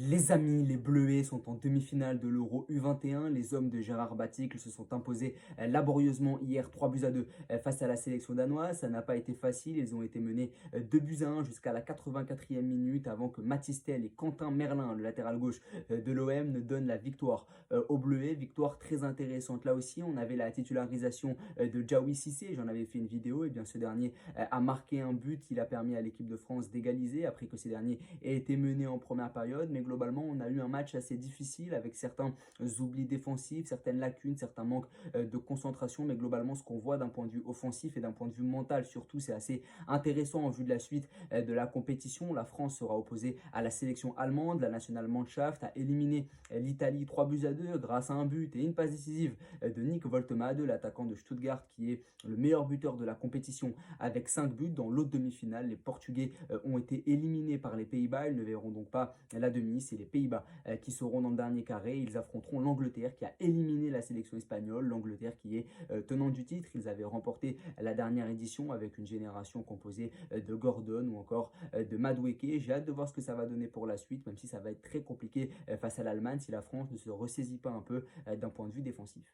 Les amis, les Bleuets sont en demi-finale de l'Euro U21. Les hommes de Gérard Baticle se sont imposés laborieusement hier 3 buts à 2 face à la sélection danoise. Ça n'a pas été facile. Ils ont été menés 2 buts à 1 jusqu'à la 84e minute avant que Mathys Tel et Quentin Merlin, le latéral gauche de l'OM, ne donnent la victoire aux Bleuets. Victoire très intéressante là aussi. On avait la titularisation de Diawy Cissé. J'en avais fait une vidéo. Et bien ce dernier a marqué un but. Il a permis à l'équipe de France d'égaliser après que ces derniers aient été menés en première période. Mais globalement, on a eu un match assez difficile avec certains oublis défensifs, certaines lacunes, certains manques de concentration. Mais globalement, ce qu'on voit d'un point de vue offensif et d'un point de vue mental, surtout, c'est assez intéressant en vue de la suite de la compétition. La France sera opposée à la sélection allemande. La Nationalmannschaft a éliminé l'Italie 3 buts à 2 grâce à un but et une passe décisive de Nick Woltemade, l'attaquant de Stuttgart qui est le meilleur buteur de la compétition avec 5 buts. Dans l'autre demi-finale, les Portugais ont été éliminés par les Pays-Bas. Ils ne verront donc pas la demi. C'est les Pays-Bas qui seront dans le dernier carré. Ils affronteront l'Angleterre qui a éliminé la sélection espagnole. L'Angleterre qui est tenant du titre. Ils avaient remporté la dernière édition avec une génération composée de Gordon ou encore de Madueke. J'ai hâte de voir ce que ça va donner pour la suite, même si ça va être très compliqué face à l'Allemagne si la France ne se ressaisit pas un peu d'un point de vue défensif.